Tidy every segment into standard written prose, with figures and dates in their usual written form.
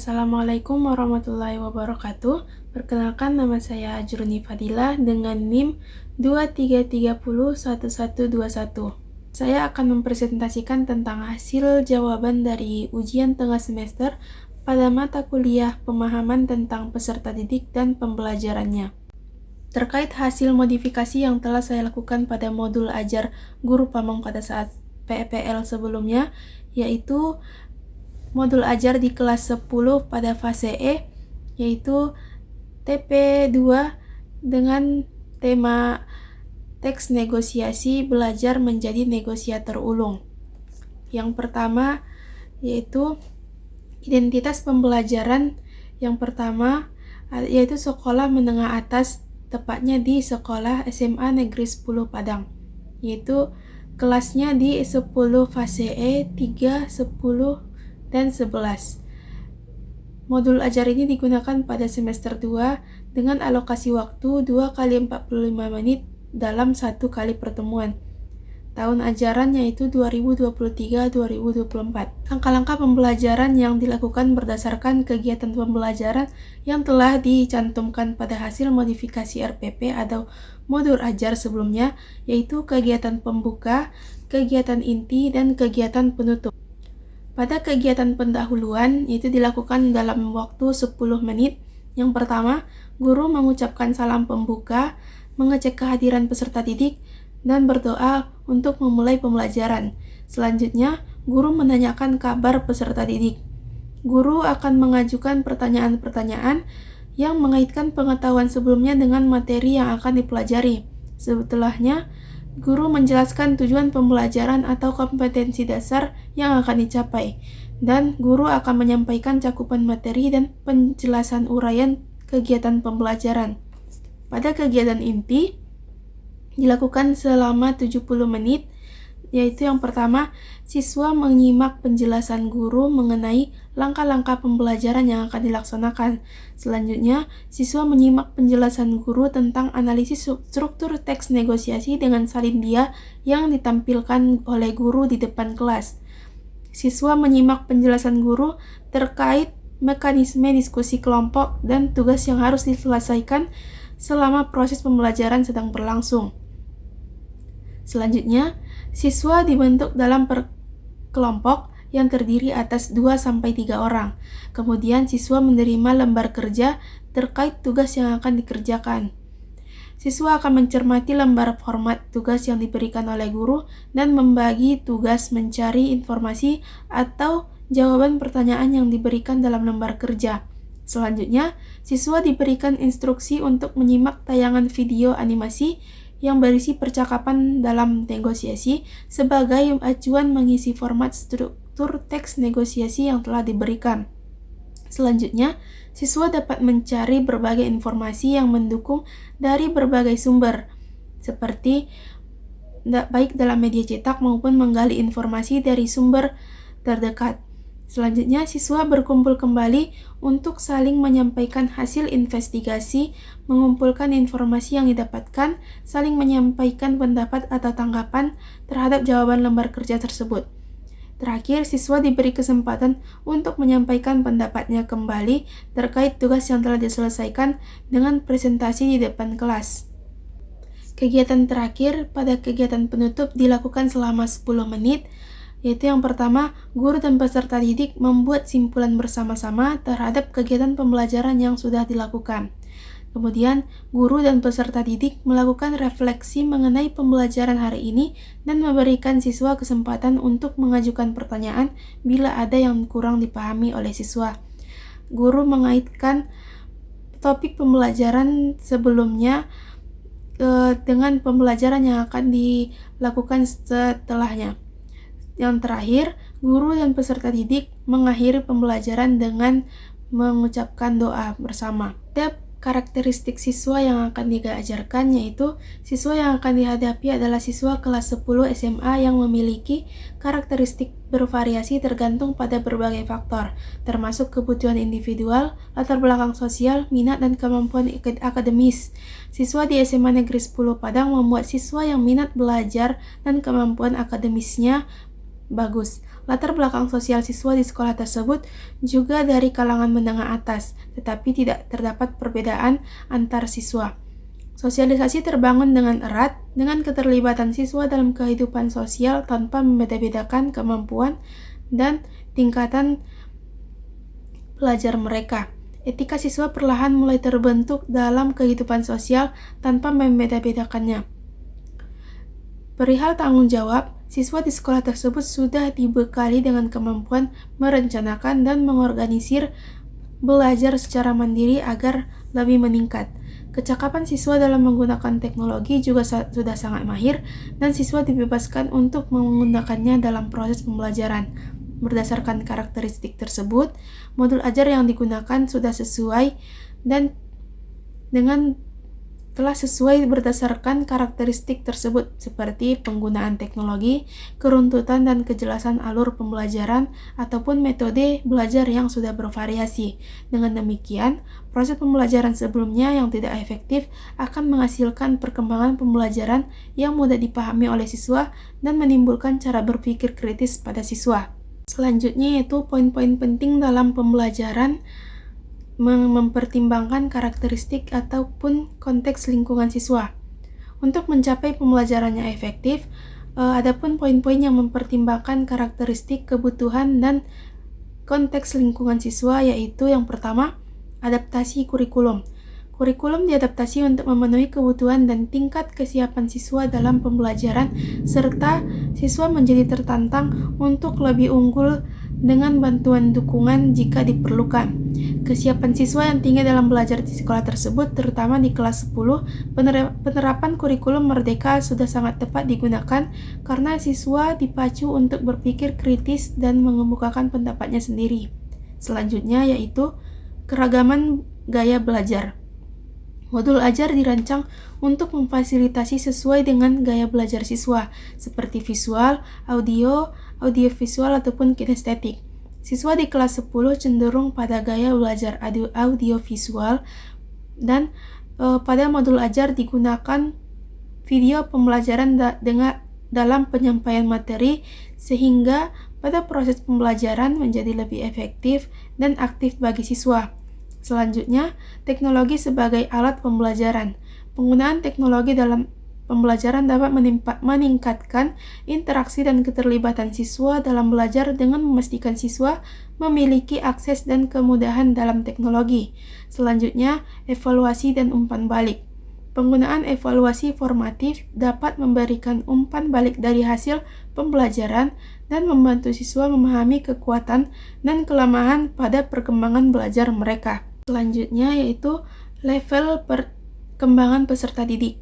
Assalamualaikum warahmatullahi wabarakatuh. Perkenalkan, nama saya Ajruni Fadila dengan NIM 23301121. Saya akan mempresentasikan tentang hasil jawaban dari ujian tengah semester pada mata kuliah pemahaman tentang peserta didik dan pembelajarannya. Terkait hasil modifikasi yang telah saya lakukan pada modul ajar guru Pamong pada saat PPL sebelumnya, yaitu modul ajar di kelas 10 pada fase E, yaitu TP2 dengan tema teks negosiasi belajar menjadi negosiator ulung. Yang pertama yaitu identitas pembelajaran. Yang pertama yaitu sekolah menengah atas, tepatnya di sekolah SMA Negeri 10 Padang, yaitu kelasnya di 10 fase E, 3, 10, dan 11. Modul ajar ini digunakan pada semester 2 dengan alokasi waktu 2 kali 45 menit dalam 1 kali pertemuan. Tahun ajaran yaitu 2023-2024. Langkah-langkah pembelajaran yang dilakukan berdasarkan kegiatan pembelajaran yang telah dicantumkan pada hasil modifikasi RPP atau modul ajar sebelumnya, yaitu kegiatan pembuka, kegiatan inti, dan kegiatan penutup. Pada kegiatan pendahuluan, itu dilakukan dalam waktu 10 menit. Yang pertama, guru mengucapkan salam pembuka, mengecek kehadiran peserta didik, dan berdoa untuk memulai pembelajaran. Selanjutnya, guru menanyakan kabar peserta didik. Guru akan mengajukan pertanyaan-pertanyaan yang mengaitkan pengetahuan sebelumnya dengan materi yang akan dipelajari. Setelahnya, guru menjelaskan tujuan pembelajaran atau kompetensi dasar yang akan dicapai, dan guru akan menyampaikan cakupan materi dan penjelasan uraian kegiatan pembelajaran. Pada kegiatan inti, dilakukan selama 70 menit, yaitu yang pertama, siswa menyimak penjelasan guru mengenai langkah-langkah pembelajaran yang akan dilaksanakan. Selanjutnya, siswa menyimak penjelasan guru tentang analisis struktur teks negosiasi dengan salin dia yang ditampilkan oleh guru di depan kelas. Siswa menyimak penjelasan guru terkait mekanisme diskusi kelompok dan tugas yang harus diselesaikan selama proses pembelajaran sedang berlangsung. Selanjutnya, siswa dibentuk dalam kelompok yang terdiri atas 2-3 orang. Kemudian siswa menerima lembar kerja terkait tugas yang akan dikerjakan. Siswa akan mencermati lembar format tugas yang diberikan oleh guru dan membagi tugas mencari informasi atau jawaban pertanyaan yang diberikan dalam lembar kerja. Selanjutnya, siswa diberikan instruksi untuk menyimak tayangan video animasi yang berisi percakapan dalam negosiasi sebagai acuan mengisi format struktur teks negosiasi yang telah diberikan. Selanjutnya, siswa dapat mencari berbagai informasi yang mendukung dari berbagai sumber, seperti baik dalam media cetak maupun menggali informasi dari sumber terdekat. Selanjutnya, siswa berkumpul kembali untuk saling menyampaikan hasil investigasi, mengumpulkan informasi yang didapatkan, saling menyampaikan pendapat atau tanggapan terhadap jawaban lembar kerja tersebut. Terakhir, siswa diberi kesempatan untuk menyampaikan pendapatnya kembali terkait tugas yang telah diselesaikan dengan presentasi di depan kelas. Kegiatan terakhir pada kegiatan penutup dilakukan selama 10 menit, yaitu yang pertama, guru dan peserta didik membuat simpulan bersama-sama terhadap kegiatan pembelajaran yang sudah dilakukan. Kemudian, guru dan peserta didik melakukan refleksi mengenai pembelajaran hari ini dan memberikan siswa kesempatan untuk mengajukan pertanyaan bila ada yang kurang dipahami oleh siswa. Guru mengaitkan topik pembelajaran sebelumnya dengan pembelajaran yang akan dilakukan setelahnya. Yang terakhir, guru dan peserta didik mengakhiri pembelajaran dengan mengucapkan doa bersama. Karakteristik siswa yang akan diajarkan yaitu siswa yang akan dihadapi adalah siswa kelas 10 SMA yang memiliki karakteristik bervariasi tergantung pada berbagai faktor, termasuk kebutuhan individual, latar belakang sosial, minat dan kemampuan akademis. Siswa di SMA Negeri 10 Padang membuat siswa yang minat belajar dan kemampuan akademisnya bagus. Latar belakang sosial siswa di sekolah tersebut juga dari kalangan menengah atas, tetapi tidak terdapat perbedaan antar siswa. Sosialisasi terbangun dengan erat dengan keterlibatan siswa dalam kehidupan sosial tanpa membeda-bedakan kemampuan dan tingkatan belajar mereka. Etika siswa perlahan mulai terbentuk dalam kehidupan sosial tanpa membeda-bedakannya. Perihal tanggung jawab, siswa di sekolah tersebut sudah dibekali dengan kemampuan merencanakan dan mengorganisir belajar secara mandiri agar lebih meningkat. Kecakapan siswa dalam menggunakan teknologi juga sudah sangat mahir, dan siswa dibebaskan untuk menggunakannya dalam proses pembelajaran. Berdasarkan karakteristik tersebut, modul ajar yang digunakan sudah sesuai dan telah sesuai berdasarkan karakteristik tersebut, seperti penggunaan teknologi, keruntutan dan kejelasan alur pembelajaran, ataupun metode belajar yang sudah bervariasi. Dengan demikian, proses pembelajaran sebelumnya yang tidak efektif akan menghasilkan perkembangan pembelajaran yang mudah dipahami oleh siswa dan menimbulkan cara berpikir kritis pada siswa. Selanjutnya yaitu poin-poin penting dalam pembelajaran, mempertimbangkan karakteristik ataupun konteks lingkungan siswa. Untuk mencapai pembelajarannya efektif, adapun poin-poin yang mempertimbangkan karakteristik, kebutuhan, dan konteks lingkungan siswa, yaitu yang pertama, adaptasi kurikulum. Kurikulum diadaptasi untuk memenuhi kebutuhan dan tingkat kesiapan siswa dalam pembelajaran, serta siswa menjadi tertantang untuk lebih unggul dengan bantuan dukungan jika diperlukan. Kesiapan siswa yang tinggi dalam belajar di sekolah tersebut, terutama di kelas 10, penerapan kurikulum merdeka sudah sangat tepat digunakan karena siswa dipacu untuk berpikir kritis dan mengemukakan pendapatnya sendiri. Selanjutnya yaitu keragaman gaya belajar. Modul ajar dirancang untuk memfasilitasi sesuai dengan gaya belajar siswa, seperti visual, audiovisual, ataupun kinestetik. Siswa di kelas 10 cenderung pada gaya belajar audiovisual, dan pada modul ajar digunakan video pembelajaran dalam penyampaian materi, sehingga pada proses pembelajaran menjadi lebih efektif dan aktif bagi siswa. Selanjutnya, teknologi sebagai alat pembelajaran. Penggunaan teknologi dalam pembelajaran dapat meningkatkan interaksi dan keterlibatan siswa dalam belajar dengan memastikan siswa memiliki akses dan kemudahan dalam teknologi. Selanjutnya, evaluasi dan umpan balik. Penggunaan evaluasi formatif dapat memberikan umpan balik dari hasil pembelajaran dan membantu siswa memahami kekuatan dan kelemahan pada perkembangan belajar mereka. Selanjutnya yaitu level perkembangan peserta didik.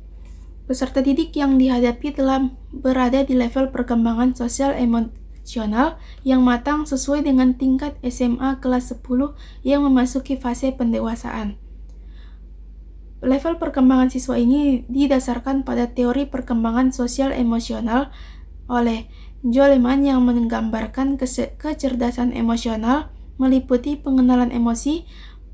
Peserta didik yang dihadapi telah berada di level perkembangan sosial emosional yang matang sesuai dengan tingkat SMA kelas 10 yang memasuki fase pendewasaan. Level perkembangan siswa ini didasarkan pada teori perkembangan sosial emosional oleh Goleman yang menggambarkan kecerdasan emosional meliputi pengenalan emosi,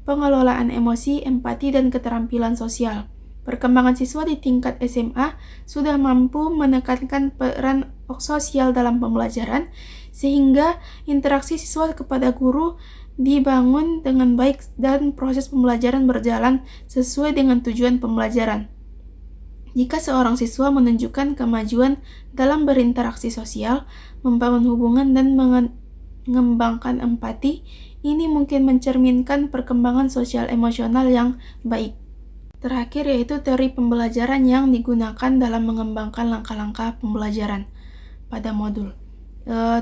pengelolaan emosi, empati, dan keterampilan sosial. Perkembangan siswa di tingkat SMA sudah mampu menekankan peran sosial dalam pembelajaran, sehingga interaksi siswa kepada guru dibangun dengan baik dan proses pembelajaran berjalan sesuai dengan tujuan pembelajaran. Jika seorang siswa menunjukkan kemajuan dalam berinteraksi sosial, membangun hubungan, dan mengembangkan empati, ini mungkin mencerminkan perkembangan sosial emosional yang baik. Terakhir yaitu teori pembelajaran yang digunakan dalam mengembangkan langkah-langkah pembelajaran pada modul.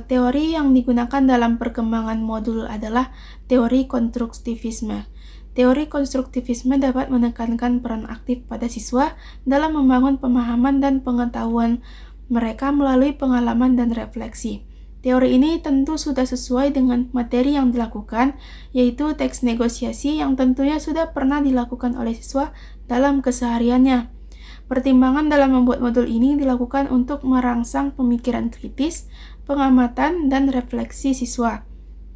Teori yang digunakan dalam perkembangan modul adalah teori konstruktivisme. Teori konstruktivisme dapat menekankan peran aktif pada siswa dalam membangun pemahaman dan pengetahuan mereka melalui pengalaman dan refleksi. Teori ini tentu sudah sesuai dengan materi yang dilakukan, yaitu teks negosiasi yang tentunya sudah pernah dilakukan oleh siswa dalam kesehariannya. Pertimbangan dalam membuat modul ini dilakukan untuk merangsang pemikiran kritis, pengamatan, dan refleksi siswa.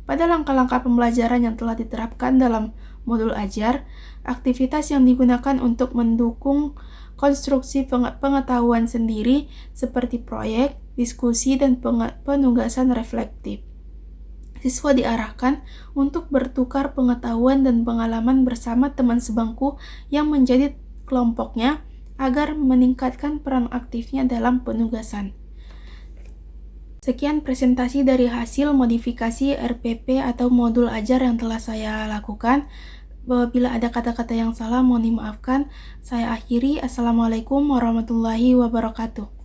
Pada langkah-langkah pembelajaran yang telah diterapkan dalam modul ajar, aktivitas yang digunakan untuk mendukung konstruksi pengetahuan sendiri seperti proyek, diskusi, dan penugasan reflektif. Siswa diarahkan untuk bertukar pengetahuan dan pengalaman bersama teman sebangku yang menjadi kelompoknya agar meningkatkan peran aktifnya dalam penugasan. Sekian presentasi dari hasil modifikasi RPP atau modul ajar yang telah saya lakukan. Apabila ada kata-kata yang salah, mohon dimaafkan. Saya akhiri. Assalamualaikum warahmatullahi wabarakatuh.